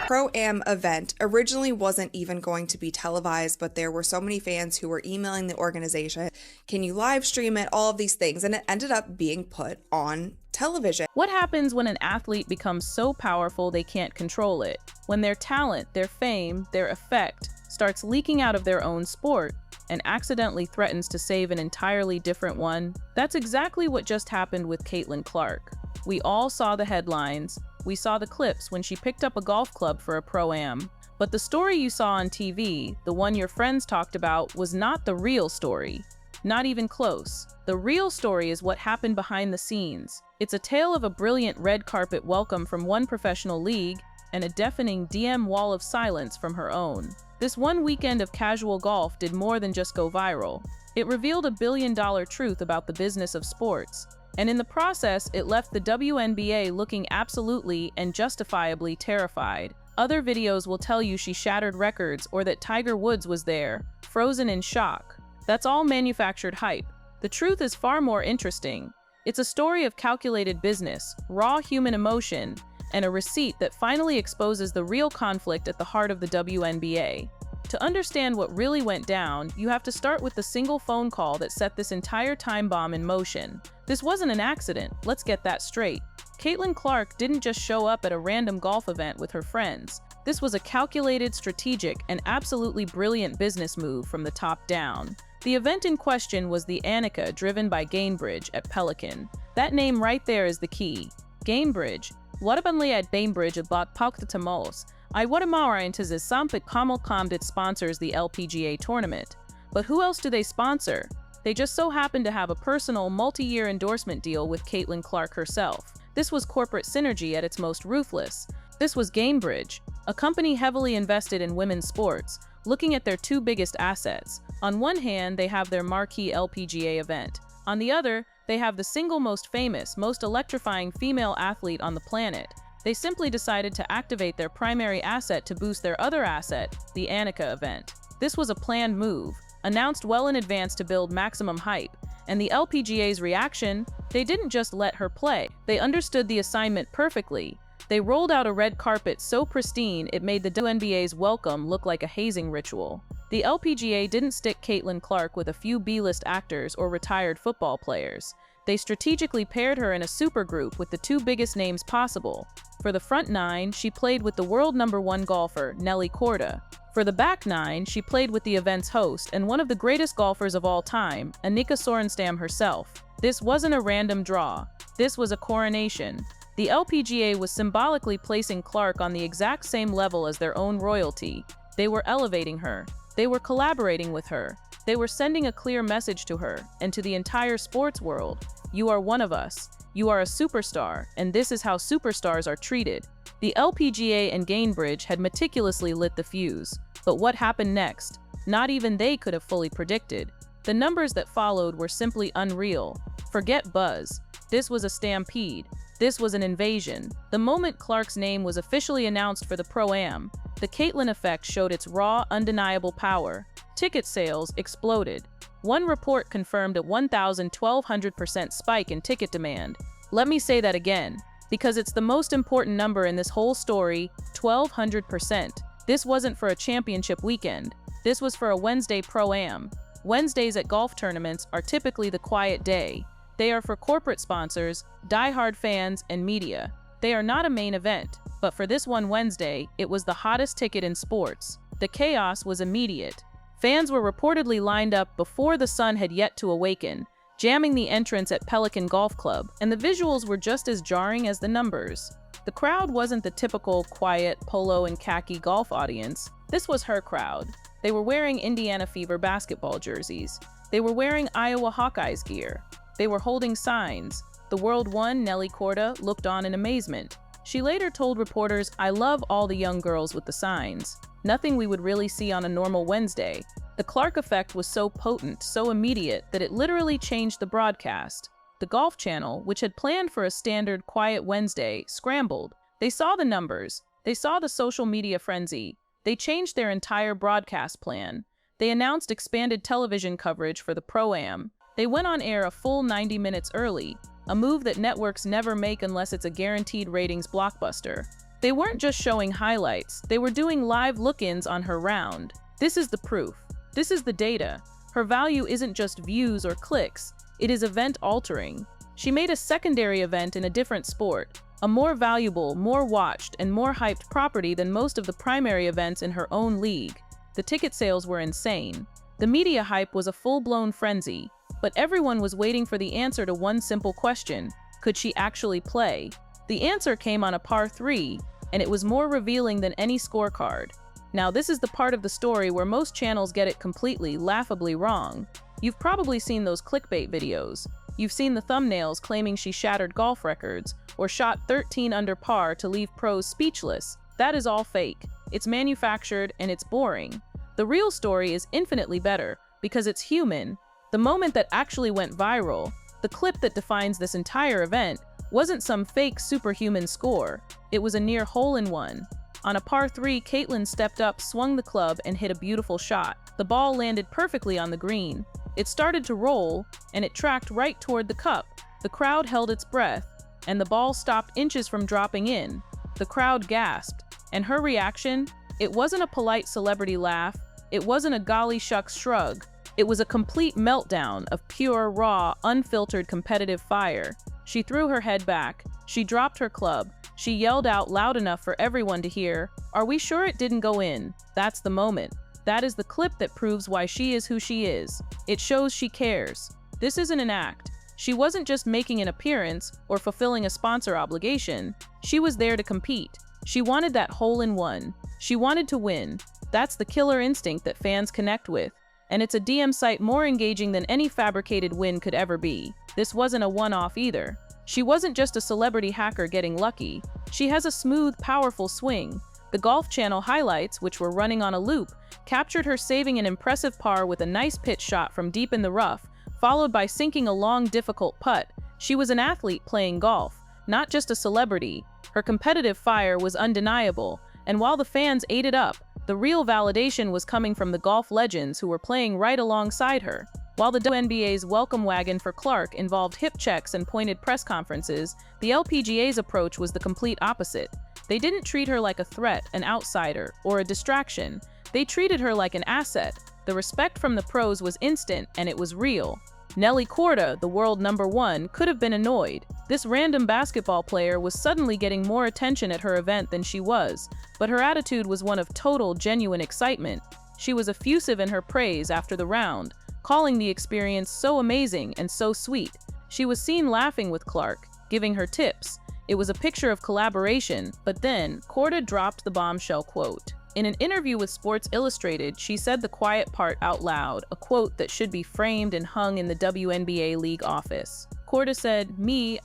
Pro-Am event originally wasn't even going to be televised, but there were so many fans who were emailing the organization, can you live stream it, all of these things, and it ended up being put on television. What happens when an athlete becomes so powerful they can't control it? When their talent, their fame, their effect starts leaking out of their own sport and accidentally threatens to save an entirely different one? That's exactly what just happened with Caitlin Clark. We all saw the headlines. We saw the clips when she picked up a golf club for a pro-am. But the story you saw on TV, the one your friends talked about, was not the real story. Not even close. The real story is what happened behind the scenes. It's a tale of a brilliant red carpet welcome from one professional league and a deafening DM wall of silence from her own. This one weekend of casual golf did more than just go viral. It revealed a billion-dollar truth about the business of sports. And in the process, it left the WNBA looking absolutely and justifiably terrified. Other videos will tell you she shattered records or that Tiger Woods was there, frozen in shock. That's all manufactured hype. The truth is far more interesting. It's a story of calculated business, raw human emotion, and a receipt that finally exposes the real conflict at the heart of the WNBA. To understand what really went down, you have to start with the single phone call that set this entire time bomb in motion. This wasn't an accident, let's get that straight. Caitlin Clark didn't just show up at a random golf event with her friends. This was a calculated, strategic, and absolutely brilliant business move from the top down. The event in question was the Annika driven by Gainbridge at Pelican. That name right there is the key. Gainbridge. Warabanli at Bainbridge about Pauktatamos. I Watamara into the Sampit Kamal Kamdit sponsors the LPGA tournament. But who else do they sponsor? They just so happen to have a personal, multi-year endorsement deal with Caitlin Clark herself. This was corporate synergy at its most ruthless. This was Gainbridge, a company heavily invested in women's sports, looking at their two biggest assets. On one hand, they have their marquee LPGA event. On the other, they have the single most famous, most electrifying female athlete on the planet. They simply decided to activate their primary asset to boost their other asset, the Annika event. This was a planned move, announced well in advance to build maximum hype. And the LPGA's reaction? They didn't just let her play. They understood the assignment perfectly. They rolled out a red carpet so pristine it made the WNBA's welcome look like a hazing ritual. The LPGA didn't stick Caitlin Clark with a few B-list actors or retired football players. They strategically paired her in a supergroup with the two biggest names possible. For the front nine, she played with the world #1 golfer, Nelly Korda. For the back nine, she played with the event's host and one of the greatest golfers of all time, Annika Sorenstam herself. This wasn't a random draw. This was a coronation. The LPGA was symbolically placing Clark on the exact same level as their own royalty. They were elevating her. They were collaborating with her. They were sending a clear message to her and to the entire sports world. You are one of us. You are a superstar, and this is how superstars are treated. The LPGA and Gainbridge had meticulously lit the fuse. But what happened next? Not even they could have fully predicted. The numbers that followed were simply unreal. Forget buzz. This was a stampede. This was an invasion. The moment Clark's name was officially announced for the Pro-Am, the Caitlin effect showed its raw, undeniable power. Ticket sales exploded. One report confirmed a 1,1200% spike in ticket demand. Let me say that again, because it's the most important number in this whole story, 1,200%. This wasn't for a championship weekend. This was for a Wednesday Pro-Am. Wednesdays at golf tournaments are typically the quiet day. They are for corporate sponsors, die-hard fans, and media. They are not a main event, but for this one Wednesday, it was the hottest ticket in sports. The chaos was immediate. Fans were reportedly lined up before the sun had yet to awaken, jamming the entrance at Pelican Golf Club, and the visuals were just as jarring as the numbers. The crowd wasn't the typical quiet polo and khaki golf audience. This was her crowd. They were wearing Indiana Fever basketball jerseys. They were wearing Iowa Hawkeyes gear. They were holding signs. The World One, Nelly Korda, looked on in amazement. She later told reporters, "I love all the young girls with the signs. Nothing we would really see on a normal Wednesday." The Clark effect was so potent, so immediate, that it literally changed the broadcast. The Golf Channel, which had planned for a standard quiet Wednesday, scrambled. They saw the numbers. They saw the social media frenzy. They changed their entire broadcast plan. They announced expanded television coverage for the Pro-Am. They went on air a full 90 minutes early, a move that networks never make unless it's a guaranteed ratings blockbuster. They weren't just showing highlights, they were doing live look-ins on her round. This is the proof. This is the data. Her value isn't just views or clicks, it is event-altering. She made a secondary event in a different sport, a more valuable, more watched, and more hyped property than most of the primary events in her own league. The ticket sales were insane. The media hype was a full-blown frenzy, but everyone was waiting for the answer to one simple question: could she actually play? The answer came on a par 3, and it was more revealing than any scorecard. Now, this is the part of the story where most channels get it completely, laughably wrong. You've probably seen those clickbait videos. You've seen the thumbnails claiming she shattered golf records, or shot 13 under par to leave pros speechless. That is all fake. It's manufactured, and it's boring. The real story is infinitely better, because it's human. The moment that actually went viral, the clip that defines this entire event, wasn't some fake superhuman score. It was a near hole-in-one. On a par 3, Caitlin stepped up, swung the club, and hit a beautiful shot. The ball landed perfectly on the green. It started to roll, and it tracked right toward the cup. The crowd held its breath, and the ball stopped inches from dropping in. The crowd gasped, and her reaction? It wasn't a polite celebrity laugh. It wasn't a golly shucks shrug. It was a complete meltdown of pure, raw, unfiltered competitive fire. She threw her head back. She dropped her club. She yelled out loud enough for everyone to hear, "Are we sure it didn't go in?" That's the moment. That is the clip that proves why she is who she is. It shows she cares. This isn't an act. She wasn't just making an appearance or fulfilling a sponsor obligation. She was there to compete. She wanted that hole-in-one. She wanted to win. That's the killer instinct that fans connect with. And it's a DM site more engaging than any fabricated win could ever be. This wasn't a one-off either. She wasn't just a celebrity hacker getting lucky. She has a smooth, powerful swing. The Golf Channel highlights, which were running on a loop, captured her saving an impressive par with a nice pitch shot from deep in the rough, followed by sinking a long, difficult putt. She was an athlete playing golf, not just a celebrity. Her competitive fire was undeniable, and while the fans ate it up, the real validation was coming from the golf legends who were playing right alongside her. While the WNBA's welcome wagon for Clark involved hip checks and pointed press conferences, the LPGA's approach was the complete opposite. They didn't treat her like a threat, an outsider, or a distraction. They treated her like an asset. The respect from the pros was instant, and it was real. Nelly Korda, the world #1, could have been annoyed. This random basketball player was suddenly getting more attention at her event than she was, but her attitude was one of total, genuine excitement. She was effusive in her praise after the round, calling the experience so amazing and so sweet. She was seen laughing with Clark, giving her tips. It was a picture of collaboration, but then Korda dropped the bombshell quote. In an interview with Sports Illustrated, she said the quiet part out loud, a quote that should be framed and hung in the WNBA league office. Korda said,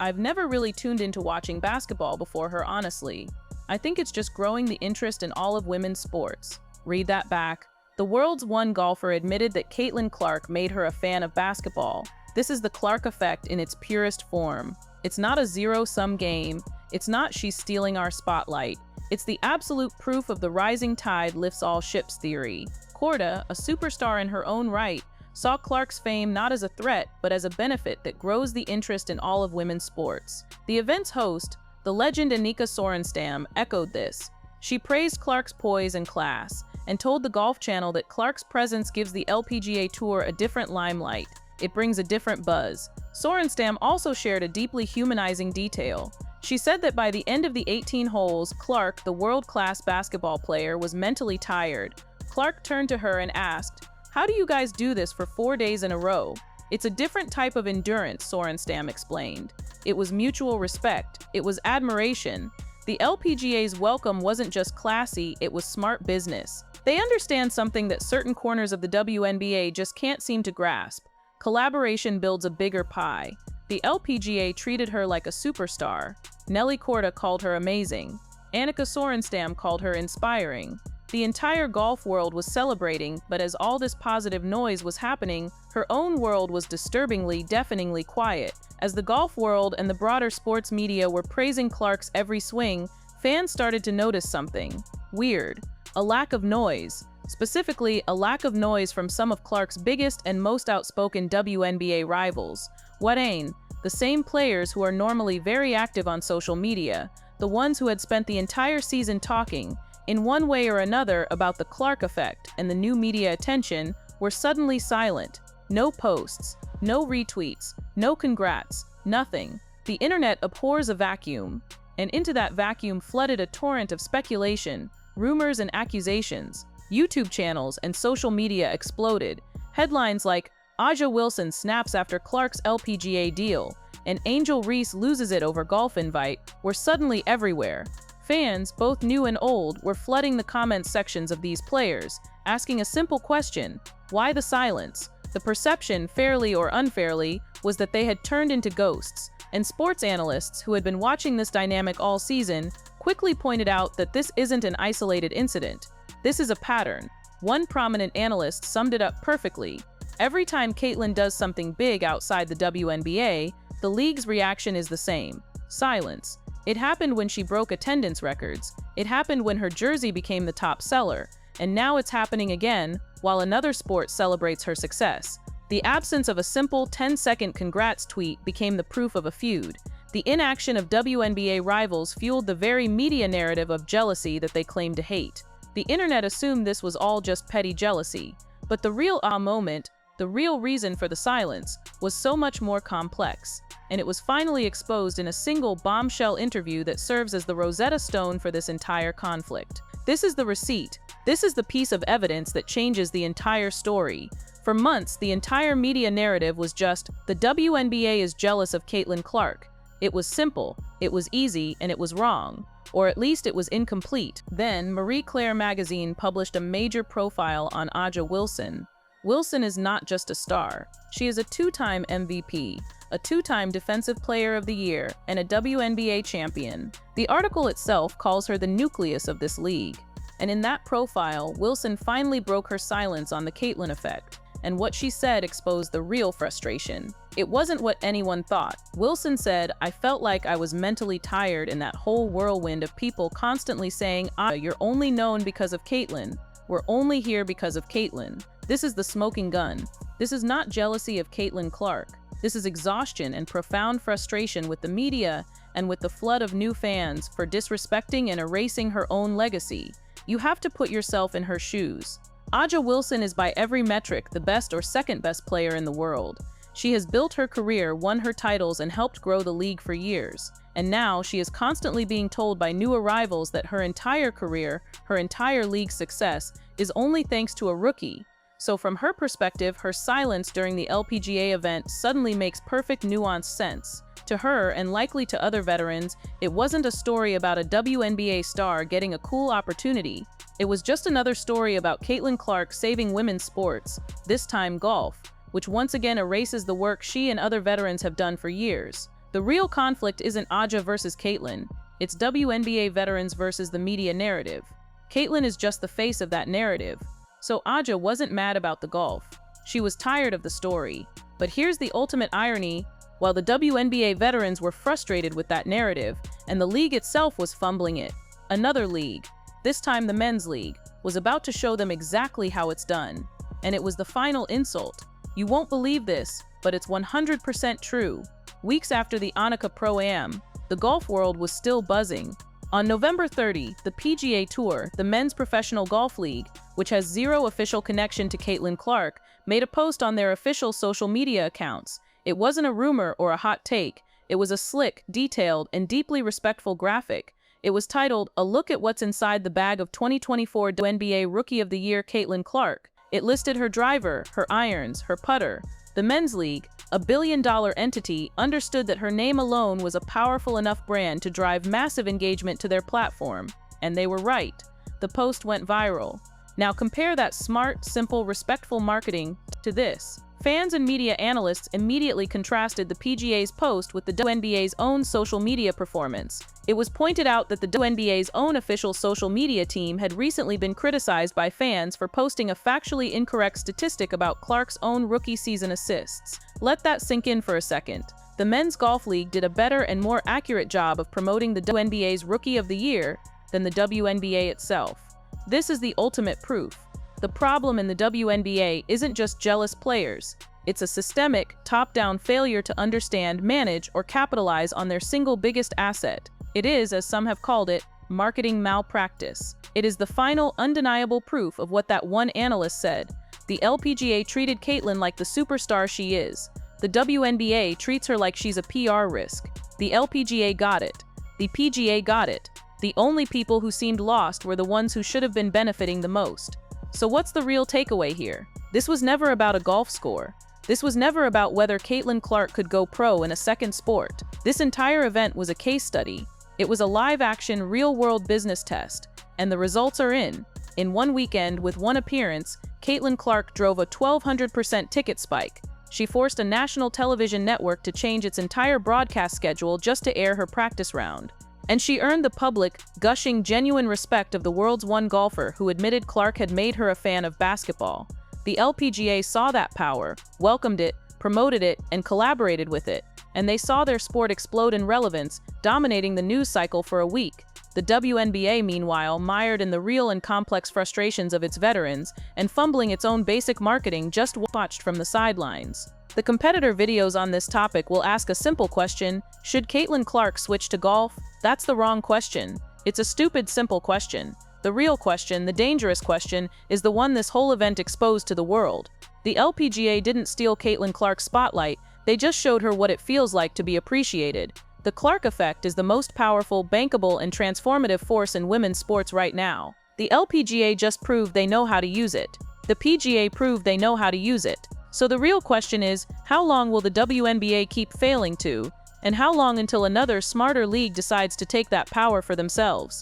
I've never really tuned into watching basketball before her, honestly. I think it's just growing the interest in all of women's sports." Read that back. The world's one golfer admitted that Caitlin Clark made her a fan of basketball. This is the Clark effect in its purest form. It's not a zero-sum game. It's not she's stealing our spotlight. It's the absolute proof of the rising tide lifts all ships theory. Korda, a superstar in her own right, saw Clark's fame not as a threat, but as a benefit that grows the interest in all of women's sports. The event's host, the legend Annika Sorenstam, echoed this. She praised Clark's poise and class, and told the Golf Channel that Clark's presence gives the LPGA Tour a different limelight. It brings a different buzz. Sorenstam also shared a deeply humanizing detail. She said that by the end of the 18 holes, Clark, the world-class basketball player, was mentally tired. Clark turned to her and asked, "How do you guys do this for 4 days in a row?" "It's a different type of endurance," Sorenstam explained. It was mutual respect. It was admiration. The LPGA's welcome wasn't just classy, it was smart business. They understand something that certain corners of the WNBA just can't seem to grasp. Collaboration builds a bigger pie. The LPGA treated her like a superstar. Nelly Korda called her amazing. Annika Sorenstam called her inspiring. The entire golf world was celebrating, but as all this positive noise was happening, her own world was disturbingly, deafeningly quiet. As the golf world and the broader sports media were praising Clark's every swing, fans started to notice something weird. A lack of noise. Specifically, a lack of noise from some of Clark's biggest and most outspoken WNBA rivals. What ain't? The same players who are normally very active on social media. the ones who had spent the entire season talking, in one way or another, about the Clark effect and the new media attention, were suddenly silent. No posts, no retweets, no congrats, nothing. The internet abhors a vacuum, and into that vacuum flooded a torrent of speculation, rumors and accusations. YouTube channels and social media exploded. Headlines like, "Aja Wilson snaps after Clark's LPGA deal," and "Angel Reese loses it over golf invite," were suddenly everywhere. Fans, both new and old, were flooding the comments sections of these players, asking a simple question: why the silence? The perception, fairly or unfairly, was that they had turned into ghosts, and sports analysts who had been watching this dynamic all season quickly pointed out that this isn't an isolated incident. This is a pattern. One prominent analyst summed it up perfectly. Every time Caitlin does something big outside the WNBA, the league's reaction is the same: silence. It happened when she broke attendance records. It happened when her jersey became the top seller. And now it's happening again while another sport celebrates her success. The absence of a simple 10-second congrats tweet became the proof of a feud. The inaction of WNBA rivals fueled the very media narrative of jealousy that they claimed to hate. The internet assumed this was all just petty jealousy. But the real moment, the real reason for the silence, was so much more complex. And it was finally exposed in a single bombshell interview that serves as the Rosetta Stone for this entire conflict. This is the receipt. This is the piece of evidence that changes the entire story. For months, the entire media narrative was just, the WNBA is jealous of Caitlin Clark. It was simple, it was easy, and it was wrong. Or at least it was incomplete. Then, Marie Claire magazine published a major profile on Aja Wilson. Wilson is not just a star. She is a two-time MVP, a two-time Defensive Player of the Year, and a WNBA champion. The article itself calls her the nucleus of this league. And in that profile, Wilson finally broke her silence on the Caitlin effect, and what she said exposed the real frustration. It wasn't what anyone thought. Wilson said, "I felt like I was mentally tired in that whole whirlwind of people constantly saying, you're only known because of Caitlin. We're only here because of Caitlin." This is the smoking gun. This is not jealousy of Caitlin Clark. This is exhaustion and profound frustration with the media and with the flood of new fans for disrespecting and erasing her own legacy. You have to put yourself in her shoes. Aja Wilson is by every metric the best or second best player in the world. She has built her career, won her titles, and helped grow the league for years. And now she is constantly being told by new arrivals that her entire career, her entire league success, is only thanks to a rookie. So from her perspective, her silence during the LPGA event suddenly makes perfect nuanced sense. To her, and likely to other veterans, it wasn't a story about a WNBA star getting a cool opportunity. It was just another story about Caitlin Clark saving women's sports, this time golf, which once again erases the work she and other veterans have done for years. The real conflict isn't Aja versus Caitlin, it's WNBA veterans versus the media narrative. Caitlin is just the face of that narrative. So Aja wasn't mad about the golf. She was tired of the story. But here's the ultimate irony: while the WNBA veterans were frustrated with that narrative, and the league itself was fumbling it, another league, this time the men's league, was about to show them exactly how it's done. And it was the final insult. You won't believe this, but it's 100% true. Weeks after the Annika Pro-Am, the golf world was still buzzing. On November 30, the PGA Tour, the men's professional golf league, which has zero official connection to Caitlin Clark, made a post on their official social media accounts. It wasn't a rumor or a hot take. It was a slick, detailed, and deeply respectful graphic. It was titled, "A Look at What's Inside the Bag of 2024 WNBA Rookie of the Year Caitlin Clark." It listed her driver, her irons, her putter. The men's league, a billion-dollar entity, understood that her name alone was a powerful enough brand to drive massive engagement to their platform. And they were right. The post went viral. Now compare that smart, simple, respectful marketing to this. Fans and media analysts immediately contrasted the PGA's post with the WNBA's own social media performance. It was pointed out that the WNBA's own official social media team had recently been criticized by fans for posting a factually incorrect statistic about Clark's own rookie season assists. Let that sink in for a second. The Men's Golf League did a better and more accurate job of promoting the WNBA's Rookie of the Year than the WNBA itself. This is the ultimate proof. The problem in the WNBA isn't just jealous players. It's a systemic, top-down failure to understand, manage, or capitalize on their single biggest asset, It is, as some have called it, marketing malpractice. It is the final, undeniable proof of what that one analyst said. The LPGA treated Caitlyn like the superstar she is. The WNBA treats her like she's a PR risk. The LPGA got it. The PGA got it. The only people who seemed lost were the ones who should have been benefiting the most. So what's the real takeaway here? This was never about a golf score. This was never about whether Caitlin Clark could go pro in a second sport. This entire event was a case study. It was a live-action, real-world business test. And the results are in. In one weekend, with one appearance, Caitlin Clark drove a 1,200% ticket spike. She forced a national television network to change its entire broadcast schedule just to air her practice round. And she earned the public, gushing, genuine respect of the world's one golfer who admitted Clark had made her a fan of basketball. The LPGA saw that power, welcomed it, promoted it, and collaborated with it. And they saw their sport explode in relevance, dominating the news cycle for a week. The WNBA, meanwhile, mired in the real and complex frustrations of its veterans and fumbling its own basic marketing, just watched from the sidelines. The competitor videos on this topic will ask a simple question: should Caitlin Clark switch to golf? That's the wrong question. It's a stupid, simple question. The real question, the dangerous question, is the one this whole event exposed to the world. The LPGA didn't steal Caitlin Clark's spotlight, they just showed her what it feels like to be appreciated. The Clark effect is the most powerful, bankable, and transformative force in women's sports right now. The LPGA just proved they know how to use it. The PGA proved they know how to use it. So the real question is, how long will the WNBA keep failing to? And how long until another, smarter league decides to take that power for themselves?